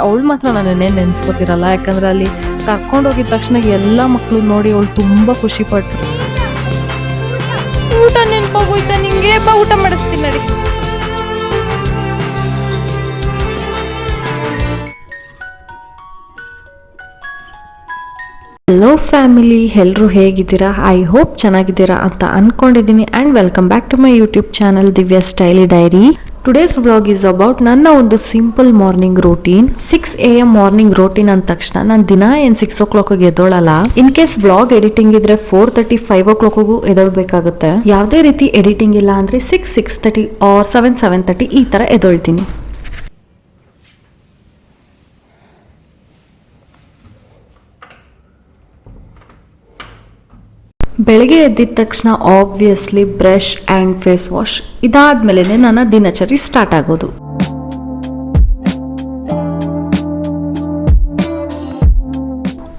ಅವಳು ಮಾತ್ರ ನನ್ನೇ ನೆನ್ಸ್ಕೊತಿರಲ್ಲ, ಯಾಕಂದ್ರೆ ಅಲ್ಲಿ ಕರ್ಕೊಂಡೋಗಿದ ತಕ್ಷಣ ಎಲ್ಲ ಮಕ್ಕಳು ನೋಡಿ ಅವಳು ತುಂಬಾ ಖುಷಿ ಪಟ್ರು. ಊಟ ನೆನ್ಪಾಗೋಯ್ತಾ ನಿಂಗೆ? ಬಾ ಊಟ ಮಾಡಿಸ್ತೀನಿ ನಡಿ. ಹಲೋ ಫ್ಯಾಮಿಲಿ, ಎಲ್ಲರೂ ಹೇಗಿದ್ದೀರಾ? ಐ ಹೋಪ್ ಚೆನ್ನಾಗಿದ್ದೀರಾ ಅಂತ ಅನ್ಕೊಂಡಿದ್ದೀನಿ. And welcome back to my YouTube channel Divya style diary. Today's vlog is about ನನ್ನ ಒಂದು simple morning routine. 6 AM morning routine ಅಂದ ತಕ್ಷಣ ನಾನು ದಿನ 6 o'clock ಎದ್ದೋಳಲ್ಲ. ಇನ್ ಕೇಸ್ ವ್ಲಾಗ್ ಎಡಿಟಿಂಗ್ ಇದ್ರೆ 4:30 5 o'clock ಎದೊಳ್ಬೇಕಾಗುತ್ತೆ. ಯಾವುದೇ ರೀತಿ ಎಡಿಟಿಂಗ್ ಇಲ್ಲ ಅಂದ್ರೆ 6:30 ಆರ್ 7:30 ಈ ತರ ಎದೊಳ್ತೀನಿ. ಬೆಳಗ್ಗೆ ಎದ್ದಿದ ತಕ್ಷಣ obviously brush and face wash, ಇದಾದ್ಮೇಲೆ ನನ್ನ ದಿನಚರಿ ಸ್ಟಾರ್ಟ್ ಆಗೋದು.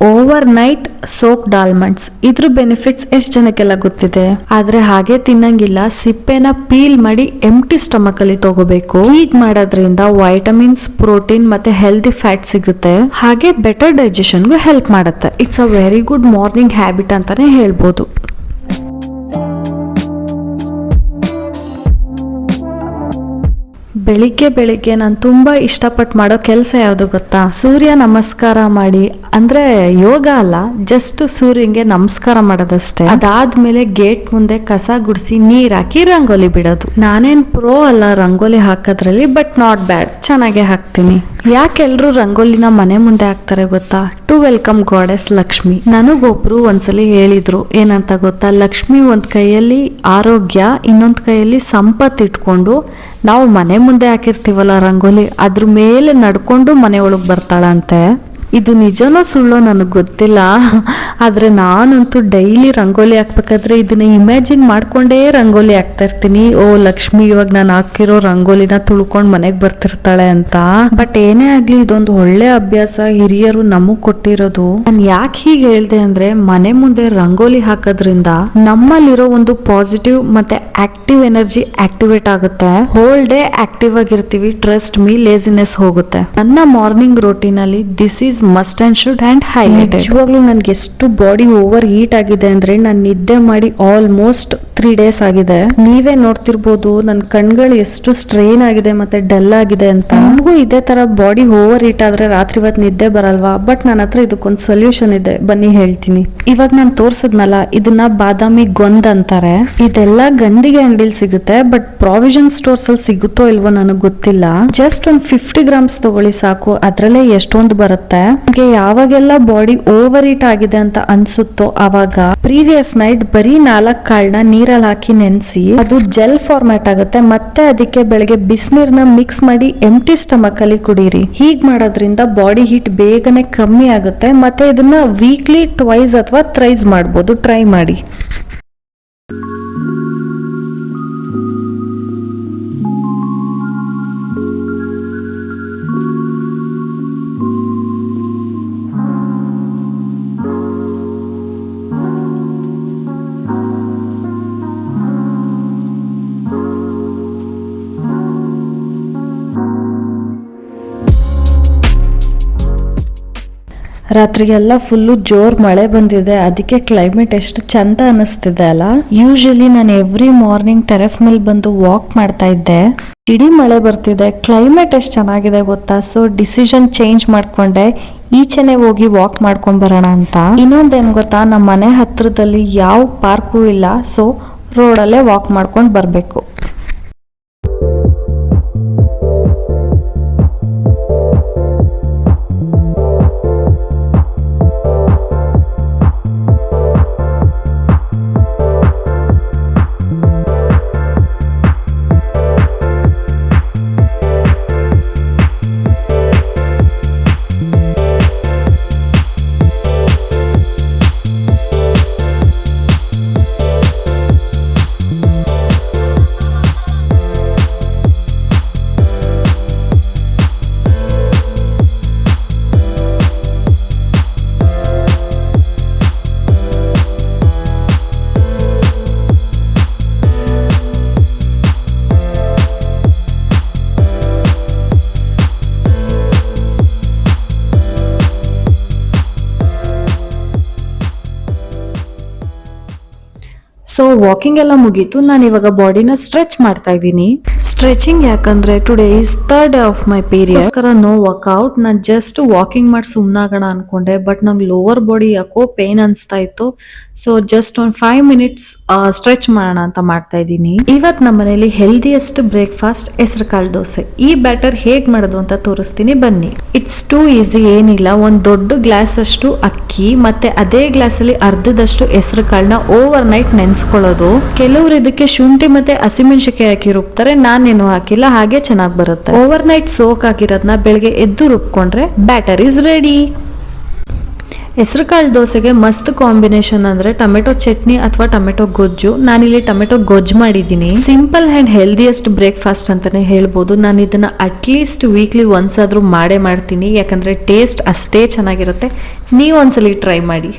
ಓವರ್ ನೈಟ್ ಸೋಕ್ಡ್ ಆಲ್ಮಂಡ್ಸ್, ಇದ್ರ ಬೆನಿಫಿಟ್ಸ್ ಎಷ್ಟು ಜನಕ್ಕೆಲ್ಲ ಗೊತ್ತಿದೆ, ಆದ್ರೆ ಹಾಗೆ ತಿನ್ನಂಗಿಲ್ಲ. ಸಿಪ್ಪೆನ ಪೀಲ್ ಮಾಡಿ ಎಂಟಿ ಸ್ಟಮಕ್ ಅಲ್ಲಿ ತಗೋಬೇಕು. ಹೀಗ್ ಮಾಡೋದ್ರಿಂದ ವೈಟಮಿನ್ಸ್, ಪ್ರೋಟೀನ್ ಮತ್ತೆ ಹೆಲ್ದಿ ಫ್ಯಾಟ್ ಸಿಗುತ್ತೆ. ಹಾಗೆ ಬೆಟರ್ ಡೈಜೆಷನ್ಗೂ ಹೆಲ್ಪ್ ಮಾಡುತ್ತೆ. It's a very good morning habit ಅಂತಾನೆ ಹೇಳ್ಬೋದು. ಬೆಳಿಗ್ಗೆ ನಾನು ತುಂಬಾ ಇಷ್ಟಪಟ್ಟು ಮಾಡೋ ಕೆಲಸ ಯಾವುದು ಗೊತ್ತಾ? ಸೂರ್ಯ ನಮಸ್ಕಾರ ಮಾಡಿ, ಅಂದ್ರೆ ಯೋಗ ಅಲ್ಲ, ಜಸ್ಟ್ ಸೂರ್ಯಂಗೆ ನಮಸ್ಕಾರ ಮಾಡೋದಷ್ಟೇ. ಅದಾದ್ಮೇಲೆ ಗೇಟ್ ಮುಂದೆ ಕಸ ಗುಡಿಸಿ ನೀರ್ ಹಾಕಿ ರಂಗೋಲಿ ಬಿಡೋದು. ನಾನೇನ್ ಪ್ರೋ ಅಲ್ಲ ರಂಗೋಲಿ ಹಾಕೋದ್ರಲ್ಲಿ, ಬಟ್ ನಾಟ್ ಬ್ಯಾಡ್, ಚೆನ್ನಾಗೆ ಹಾಕ್ತೀನಿ. ಯಾಕೆಲ್ರು ರಂಗೋಲಿನ ಮನೆ ಮುಂದೆ ಹಾಕ್ತಾರೆ ಗೊತ್ತಾ? To welcome goddess Lakshmi. ನನಗೊಬ್ರು ಒಂದ್ಸಲಿ ಹೇಳಿದ್ರು, ಏನಂತ ಗೊತ್ತಾ? ಲಕ್ಷ್ಮಿ ಒಂದ್ ಕೈಯಲ್ಲಿ ಆರೋಗ್ಯ, ಇನ್ನೊಂದ್ ಕೈಯಲ್ಲಿ ಸಂಪತ್ತು ಇಟ್ಕೊಂಡು ನಾವು ಮನೆ ಮುಂದೆ ಹಾಕಿರ್ತೀವಲ್ಲ ರಂಗೋಲಿ, ಅದ್ರ ಮೇಲೆ ನಡ್ಕೊಂಡು ಮನೆ ಒಳಗ್ ಬರ್ತಾಳಂತೆ. ಇದು ನಿಜನೋ ಸುಳ್ಳೋ ನನಗೆ ಗೊತ್ತಿಲ್ಲ, ಆದ್ರೆ ನಾನಂತೂ ಡೈಲಿ ರಂಗೋಲಿ ಹಾಕ್ಬೇಕಾದ್ರೆ ಇದನ್ನ ಇಮ್ಯಾಜಿನ್ ಮಾಡ್ಕೊಂಡೇ ರಂಗೋಲಿ ಹಾಕ್ತಾ ಇರ್ತೀನಿ. ಓ ಲಕ್ಷ್ಮಿ ಇವಾಗ ನಾನು ಹಾಕಿರೋ ರಂಗೋಲಿನ ತುಳ್ಕೊಂಡ್ ಮನೆಗ್ ಬರ್ತಿರ್ತಾಳೆ ಅಂತ. ಬಟ್ ಏನೇ ಆಗ್ಲಿ, ಇದೊಂದು ಒಳ್ಳೆ ಅಭ್ಯಾಸ ಹಿರಿಯರು ನಮಗ್ ಕೊಟ್ಟಿರೋದು. ನಾನು ಯಾಕೆ ಹೀಗೆ ಹೇಳ್ದೆ ಅಂದ್ರೆ, ಮನೆ ಮುಂದೆ ರಂಗೋಲಿ ಹಾಕೋದ್ರಿಂದ ನಮ್ಮಲ್ಲಿರೋ ಒಂದು ಪಾಸಿಟಿವ್ ಮತ್ತೆ ಆಕ್ಟಿವ್ ಎನರ್ಜಿ ಆಕ್ಟಿವೇಟ್ ಆಗುತ್ತೆ. ಹೋಲ್ ಡೇ ಆಕ್ಟಿವ್ ಆಗಿರ್ತೀವಿ. ಟ್ರಸ್ಟ್ ಮೀ, ಲೇಸಿನೆಸ್ ಹೋಗುತ್ತೆ. ನನ್ನ ಮಾರ್ನಿಂಗ್ ರೋಟೀನ್ ಅಲ್ಲಿ this is must and should and highlight. ನಿಜವಾಗ್ಲೂ ನನ್ಗೆ ಎಷ್ಟು ಬಾಡಿ ಓವರ್ ಹೀಟ್ ಆಗಿದೆ ಅಂದ್ರೆ, ನಾನು ನಿದ್ದೆ ಮಾಡಿ ಆಲ್ಮೋಸ್ಟ್ 3 days ಆಗಿದೆ. ನೀವೇ ನೋಡ್ತಿರ್ಬೋದು ನನ್ನ ಕಣ್ಗಳು ಎಷ್ಟು ಸ್ಟ್ರೈನ್ ಆಗಿದೆ ಮತ್ತೆ ಡಲ್ ಆಗಿದೆ ಅಂತ. ನಮಗೂ ಇದೇ ತರ ಬಾಡಿ ಓವರ್ ಹೀಟ್ ಆದ್ರೆ ರಾತ್ರಿ ಹೊತ್ತು ನಿದ್ದೆ ಬರಲ್ವಾ? ಬಟ್ ನನ್ನ ಹತ್ರ ಇದಕ್ಕೊಂದು ಸೊಲ್ಯೂಷನ್ ಇದೆ, ಬನ್ನಿ ಹೇಳ್ತೀನಿ. ಇವಾಗ ನಾನು ತೋರ್ಸದ್ನಲ್ಲ, ಇದನ್ನ ಬಾದಾಮಿ ಗೊಂದ್ ಅಂತಾರೆ. ಇದೆಲ್ಲ ಗಂದಿಗೆ ಅಂಗಡಿಲಿ ಸಿಗುತ್ತೆ, ಬಟ್ ಪ್ರಾವಿಷನ್ ಸ್ಟೋರ್ಸ್ ಅಲ್ಲಿ ಸಿಗುತ್ತೋ ಇಲ್ವೋ ನನಗೆ ಗೊತ್ತಿಲ್ಲ. ಜಸ್ಟ್ ಒಂದು 50 grams ತಗೊಳ್ಳಿ ಸಾಕು, ಅದ್ರಲ್ಲೇ ಎಷ್ಟೊಂದು ಬರುತ್ತೆ. ನಿಮಗೆ ಯಾವಾಗೆಲ್ಲ ಬಾಡಿ ಓವರ್ ಹೀಟ್ ಆಗಿದೆ ಅಂತ ಅನ್ಸುತ್ತೋ ಅವಾಗ ಪ್ರೀವಿಯಸ್ ನೈಟ್ ಬರೀ 4 ಕಾಳನ್ನ ನೀರಲ್ಲಿ ಹಾಕಿ ನೆನೆಸಿ, ಅದು ಜೆಲ್ ಫಾರ್ಮ್ಯಾಟ್ ಆಗುತ್ತೆ. ಮತ್ತೆ ಅದಕ್ಕೆ ಬೆಳಗ್ಗೆ ಬಿಸಿನೀರ್ನ ಮಿಕ್ಸ್ ಮಾಡಿ ಎಂಟಿ ಸ್ಟಮಕ್ ಅಲ್ಲಿ ಕುಡೀರಿ. ಹೀಗ್ ಮಾಡೋದ್ರಿಂದ ಬಾಡಿ ಹೀಟ್ ಬೇಗನೆ ಕಮ್ಮಿ ಆಗುತ್ತೆ. ಮತ್ತೆ ಇದನ್ನ ವೀಕ್ಲಿ ಟ್ವೈಸ್ ಅಥವಾ ಥ್ರೈಸ್ ಮಾಡ್ಬೋದು, ಟ್ರೈ ಮಾಡಿ. ರಾತ್ರಿಗೆಲ್ಲ ಫುಲ್ಲು ಜೋರ್ ಮಳೆ ಬಂದಿದೆ, ಅದಕ್ಕೆ ಕ್ಲೈಮೇಟ್ ಎಷ್ಟು ಚಂದ ಅನಿಸ್ತಿದೆ ಅಲ್ಲ. ಯೂಶಲಿ ನಾನು ಎವ್ರಿ ಮಾರ್ನಿಂಗ್ ಟೆರೆಸ್ ಮೇಲೆ ಬಂದು ವಾಕ್ ಮಾಡ್ತಾ ಇದ್ದೆ. ಇಡೀ ಮಳೆ ಬರ್ತಿದೆ, ಕ್ಲೈಮೇಟ್ ಎಷ್ಟು ಚೆನ್ನಾಗಿದೆ ಗೊತ್ತಾ? ಸೊ ಡಿಸಿಷನ್ ಚೇಂಜ್ ಮಾಡ್ಕೊಂಡೆ, ಈಚೆನೆ ಹೋಗಿ ವಾಕ್ ಮಾಡ್ಕೊಂಡ್ ಬರೋಣ ಅಂತ. ಇನ್ನೊಂದೇನು ಗೊತ್ತಾ, ನಮ್ಮ ಮನೆ ಹತ್ರದಲ್ಲಿ ಯಾವ ಪಾರ್ಕು ಇಲ್ಲ, ಸೊ ರೋಡಲ್ಲೇ ವಾಕ್ ಮಾಡ್ಕೊಂಡು ಬರಬೇಕು. ಸೊ ವಾಕಿಂಗ್ ಎಲ್ಲ ಮುಗೀತು, ನಾನು ಇವಾಗ ಬಾಡಿನ ಸ್ಟ್ರೆಚ್ ಮಾಡ್ತಾ ಇದ್ದೀನಿ. ಸ್ಟ್ರೆಚಿಂಗ್ ಯಾಕಂದ್ರೆ today is third day of my period, no workout. ನಾನು ಜಸ್ಟ್ ವಾಕಿಂಗ್ ಮಾಡಿ ಸುಮ್ನಾಗೋಣ ಅನ್ಕೊಂಡೆ, ಬಟ್ ನಂಗೆ ಲೋವರ್ ಬಾಡಿ ಯಾಕೋ ಪೇನ್ ಅನ್ಸ್ತಾ ಇತ್ತು. ಸೊ ಜಸ್ಟ್ ಒಂದು 5 ಮಿನಿಟ್ಸ್ ಸ್ಟ್ರೆಚ್ ಮಾಡೋಣ ಅಂತ ಮಾಡ್ತಾ ಇದ್ದೀನಿ. ಇವತ್ತು ನಮ್ಮ ಮನೇಲಿ ಹೆಲ್ದಿಯೆಸ್ಟ್ ಬ್ರೇಕ್ಫಾಸ್ಟ್ ಹೆಸರುಕಾಳು ದೋಸೆ. ಈ ಬ್ಯಾಟರ್ ಹೇಗ್ ಮಾಡೋದು ಅಂತ ತೋರಿಸ್ತೀನಿ ಬನ್ನಿ. ಇಟ್ಸ್ ಟೂ ಈಸಿ, ಏನಿಲ್ಲ. ಒಂದು ದೊಡ್ಡ ಗ್ಲಾಸ್ ಅಷ್ಟು ಅಕ್ಕಿ ಮತ್ತೆ ಅದೇ ಗ್ಲಾಸ್ ಅಲ್ಲಿ ಅರ್ಧದಷ್ಟು ಹೆಸರು ಕಾಳನ್ನ ಓವರ್ ನೈಟ್ ನೆನ್ಸ್ಕೊಳ್ಳೋದು. ಕೆಲವರು ಇದಕ್ಕೆ ಶುಂಠಿ ಮತ್ತೆ ಹಸಿಮೆಣಸಿನಕಾಯಿ ಹಾಕಿ ರುಬ್ತಾರೆ, ನಾನೇನು ಹಾಕಿಲ್ಲ, ಹಾಗೆ ಚೆನ್ನಾಗಿ ಬರುತ್ತೆ. ಓವರ್ ನೈಟ್ ಸೋಕ್ ಹಾಕಿರೋದನ್ನ ಬೆಳಗ್ಗೆ ಎದ್ದು ರುಬ್ಕೊಂಡ್ರೆ ಬ್ಯಾಟರ್ ಇಸ್ ರೆಡಿ. ಹೆಸರುಕಾಳು ದೋಸೆಗೆ ಮಸ್ತ್ ಕಾಂಬಿನೇಷನ್ ಅಂದ್ರೆ ಟೊಮೆಟೊ ಚಟ್ನಿ ಅಥವಾ ಟೊಮೆಟೊ ಗೊಜ್ಜು. ನಾನಿಲ್ಲಿ ಟೊಮೆಟೊ ಗೊಜ್ಜು ಮಾಡಿದ್ದೀನಿ. ಸಿಂಪಲ್ ಅಂಡ್ ಹೆಲ್ದಿಯೆಸ್ಟ್ ಬ್ರೇಕ್ಫಾಸ್ಟ್ ಅಂತಾನೆ ಹೇಳ್ಬೋದು. ನಾನು ಇದನ್ನ ಅಟ್ಲೀಸ್ಟ್ ವೀಕ್ಲಿ ಒನ್ಸ್ ಆದ್ರೂ ಮಾಡೇ ಮಾಡ್ತೀನಿ, ಯಾಕಂದ್ರೆ ಟೇಸ್ಟ್ ಅಷ್ಟೇ ಚೆನ್ನಾಗಿರುತ್ತೆ. ನೀವು ಒಂದ್ಸಲಿ ಟ್ರೈ ಮಾಡಿ.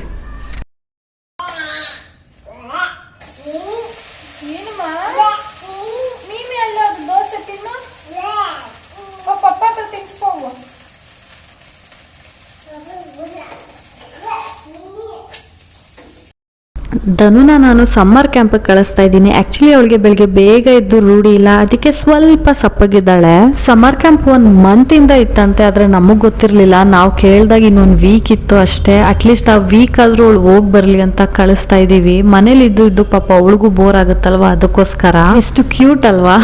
ಧನುನ ನಾನು ಸಮ್ಮರ್ ಕ್ಯಾಂಪ್ ಕಳಿಸ್ತಾ ಇದ್ದೀನಿ. ಆಕ್ಚುಲಿ ಅವಳಿಗೆ ಬೆಳಿಗ್ಗೆ ಬೇಗ ಎದ್ದು ರೂಢಿ ಇಲ್ಲ, ಅದಕ್ಕೆ ಸ್ವಲ್ಪ ಸಪ್ಪಗಿದ್ದಾಳೆ. ಸಮ್ಮರ್ ಕ್ಯಾಂಪ್ 1 ಮಂತ್ ಇಂದ ಇತ್ತಂತೆ, ಆದ್ರೆ ನಮಗ್ ಗೊತ್ತಿರ್ಲಿಲ್ಲ. ನಾವು ಕೇಳ್ದಾಗ ಇನ್ನೊಂದು ವೀಕ್ ಇತ್ತು ಅಷ್ಟೇ. ಅಟ್ಲೀಸ್ಟ್ ಆ ವೀಕ್ ಆದ್ರೂ ಅವಳು ಹೋಗ್ ಬರ್ಲಿ ಅಂತ ಕಳಿಸ್ತಾ ಇದೀವಿ. ಮನೇಲಿ ಇದ್ದು ಪಾಪ ಅವಳಿಗೂ ಬೋರ್ ಆಗುತ್ತಲ್ವಾ, ಅದಕ್ಕೋಸ್ಕರ. ಎಷ್ಟು ಕ್ಯೂಟ್ ಅಲ್ವಾ?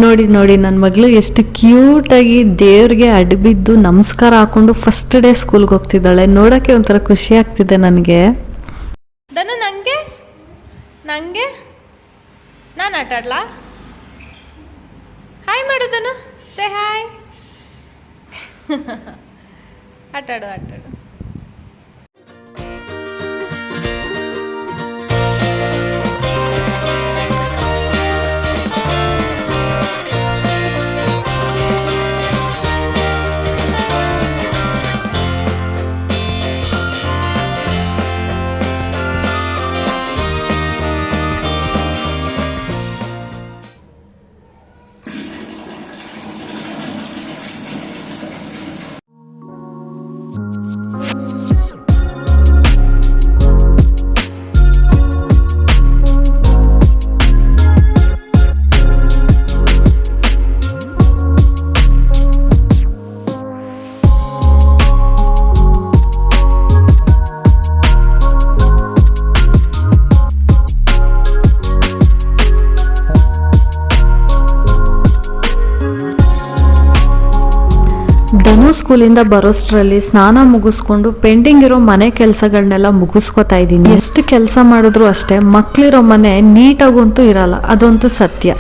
ನೋಡಿ ನೋಡಿ ನನ್ನ ಮಗಳು ಎಷ್ಟು ಕ್ಯೂಟ್ ಆಗಿ ದೇವ್ರಿಗೆ ಅಡ್ಬಿದ್ದು ನಮಸ್ಕಾರ ಹಾಕೊಂಡು ಫಸ್ಟ್ ಡೇ ಸ್ಕೂಲ್ಗೆ ಹೋಗ್ತಿದ್ದಾಳೆ. ನೋಡಕ್ಕೆ ಒಂಥರ ಖುಷಿ ಆಗ್ತಿದೆ ನನಗೆ. ದನು ನಂಗೆ ನಾನು ಆಟ ಆಡ್ಲಾ? ಹಾಯ್ ಮಾಡು ದನು, ಸೇ ಹಾಯ್. ಆಟಾಡು. ಧನು ಸ್ಕೂಲಿಂದ ಬರೋಷ್ಟ್ರಲ್ಲಿ ಸ್ನಾನ ಮುಗಿಸ್ಕೊಂಡು ಪೆಂಡಿಂಗ್ ಇರೋ ಮನೆ ಕೆಲಸಗಳನ್ನೆಲ್ಲ ಮುಗಿಸ್ಕೊತಾ ಇದ್ದೀನಿ. ಎಷ್ಟು ಕೆಲಸ ಮಾಡಿದ್ರು ಅಷ್ಟೇ ಮಕ್ಳಿರೋ ಮನೆ ನೀಟಾಗಂತೂ ಇರಲ್ಲ, ಅದಂತೂ ಸತ್ಯ.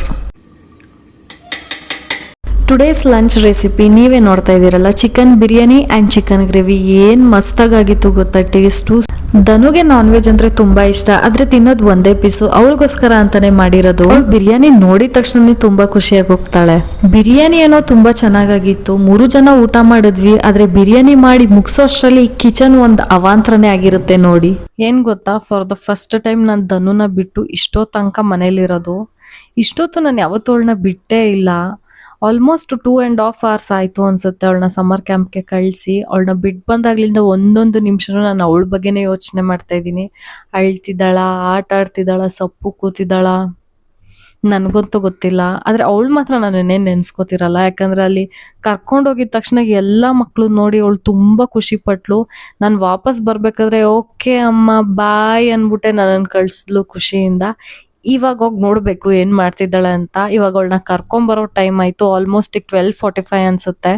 ಟುಡೇಸ್ ಲಂಚ್ ರೆಸಿಪಿ ನೀವೇ ನೋಡ್ತಾ ಇದ್ದೀರಲ್ಲ, chicken biryani and chicken gravy. ಏನು ಮಸ್ತಾಗಿತ್ತು ಗೊತ್ತಾ ಟೇಸ್ಟು. ಧನುಗೆ ನಾನ್ ವೆಜ್ ಅಂದ್ರೆ ತುಂಬಾ ಇಷ್ಟ, ಆದ್ರೆ ತಿನ್ನೋದು ಒಂದೇ ಪೀಸು. ಅವಳಿಗೋಸ್ಕರ ಅಂತಾನೆ ಮಾಡಿರೋದು. ಬಿರಿಯಾನಿ ನೋಡಿದ ತಕ್ಷಣ ತುಂಬಾ ಖುಷಿಯಾಗಿ ಹೋಗ್ತಾಳೆ. ಬಿರಿಯಾನಿ ಏನೋ ತುಂಬಾ ಚೆನ್ನಾಗಿತ್ತು. 3 ಜನ ಊಟ ಮಾಡಿದ್ವಿ, ಆದ್ರೆ ಬಿರಿಯಾನಿ ಮಾಡಿ ಮುಗಿಸೋಷ್ಟ್ರಲ್ಲಿ ಕಿಚನ್ ಒಂದು ಅವಾಂತರನೇ ಆಗಿರುತ್ತೆ ನೋಡಿ. ಏನ್ ಗೊತ್ತಾ, ಫಾರ್ ದ ಫಸ್ಟ್ ಟೈಮ್ ನಾನು ಧನುನ ಬಿಟ್ಟು ಇಷ್ಟೋ ತನಕ ಮನೇಲಿರೋದು. ಇಷ್ಟೊತ್ತು ನಾನು ಯಾವತ್ತವಳನ್ನ ಬಿಟ್ಟೇ ಇಲ್ಲ. ಆಲ್ಮೋಸ್ಟ್ 2.5 hours ಆಯ್ತು ಅನ್ಸುತ್ತೆ ಅವಳನ್ನ ಸಮ್ಮರ್ ಕ್ಯಾಂಪ್ಗೆ ಕಳಿಸಿ. ಅವಳನ್ನ ಬಿಟ್ಟು ಬಂದಾಗ್ಲಿಂದ ಒಂದೊಂದು ನಿಮಿಷನೂ ನಾನು ಅವಳ ಬಗ್ಗೆನೇ ಯೋಚನೆ ಮಾಡ್ತಾ ಇದ್ದೀನಿ. ಅಳ್ತಿದ್ದಾಳ, ಆಟ ಆಡ್ತಿದ್ದಾಳ, ಸಪ್ಪು ಕೂತಿದ್ದಾಳ, ನನಗಂತೂ ಗೊತ್ತಿಲ್ಲ. ಆದ್ರೆ ಅವಳು ಮಾತ್ರ ನಾನು ನೆನ್ಸ್ಕೊತಿರಲ್ಲ, ಯಾಕಂದ್ರೆ ಅಲ್ಲಿ ಕರ್ಕೊಂಡೋಗಿದ ತಕ್ಷಣ ಎಲ್ಲ ಮಕ್ಕಳು ನೋಡಿ ಅವಳು ತುಂಬಾ ಖುಷಿ ಪಟ್ಲು. ನಾನು ವಾಪಸ್ ಬರ್ಬೇಕಾದ್ರೆ ಓಕೆ ಅಮ್ಮ ಬಾಯ್ ಅನ್ಬಿಟ್ಟೆ ನನ್ನನ್ನು ಕಳ್ಸಿದ್ಲು ಖುಷಿಯಿಂದ. ಇವಾಗ ಹೋಗಿ ನೋಡ್ಬೇಕು ಏನ್ ಮಾಡ್ತಿದ್ದಾಳೆ ಅಂತ. ಇವಾಗ ಅವಳನ್ನ ಕರ್ಕೊಂಬರೋ ಟೈಮ್ ಆಯ್ತು. ಆಲ್ಮೋಸ್ಟ್ 12:45 ಅನ್ಸುತ್ತೆ.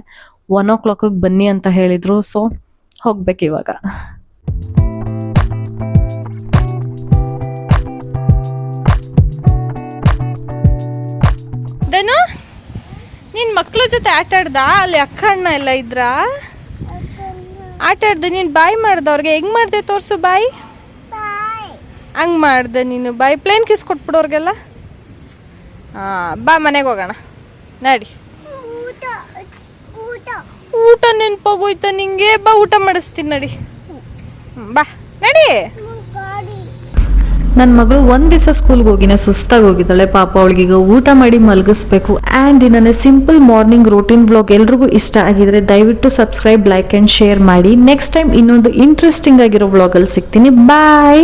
1 o'clock ಬನ್ನಿ ಅಂತ ಹೇಳಿದ್ರು. ಸೊ ಹೋಗ್ಬೇಕು ಇವಾಗ. ಧನು, ನಿನ್ ಮಕ್ಳ ಜೊತೆ ಆಟ ಆಡ್ದ? ಅಲ್ಲಿ ಅಕ್ಕ ಅಣ್ಣ ಎಲ್ಲ ಇದ್ರ? ಆಟ ಆಡ್ದೆ. ನೀನ್ ಬಾಯ್ ಮಾಡ್ದ ಅವ್ರಿಗೆ? ಹೆಂಗ್ ಮಾಡ್ದೆ ತೋರ್ಸು ಬಾಯ್. ಹಂಗೆ ಮಾಡ್ದೆ ನೀನು ಬಾಯ್. Plane kiss ಕೊಟ್ಬಿಡೋರ್ಗೆಲ್ಲ. ಬಾ ಮನೆಗೆ ಹೋಗೋಣ ನಡಿ. ಊಟ ನೆನ್ಪಾಗೋಯ್ತಾ ನಿಂಗೆ? ಬಾ ಊಟ ಮಾಡಿಸ್ತೀನಿ ನಡಿ. ಬಾ ನಡಿ. ನನ್ನ ಮಗಳು ಒಂದ್ ದಿವಸ ಸ್ಕೂಲ್ಗೆ ಹೋಗಿನ ಸುಸ್ತಾಗಿ ಹೋಗಿದ್ದಾಳೆ. ಪಾಪ ಅವಳಿಗೀಗ ಊಟ ಮಾಡಿ ಮಲಗಿಸ್ಬೇಕು. ಆ್ಯಂಡ್ ನನ್ನ ಸಿಂಪಲ್ ಮಾರ್ನಿಂಗ್ ರೂಟೀನ್ ವ್ಲಾಗ್ ಎಲ್ರಿಗೂ ಇಷ್ಟ ಆಗಿದ್ರೆ ದಯವಿಟ್ಟು ಸಬ್ಸ್ಕ್ರೈಬ್, ಲೈಕ್ ಆ್ಯಂಡ್ ಶೇರ್ ಮಾಡಿ. ನೆಕ್ಸ್ಟ್ ಟೈಮ್ ಇನ್ನೊಂದು ಇಂಟ್ರೆಸ್ಟಿಂಗ್ ಆಗಿರೋ ವ್ಲಾಗಲ್ಲಿ ಸಿಗ್ತೀನಿ. ಬಾಯ್.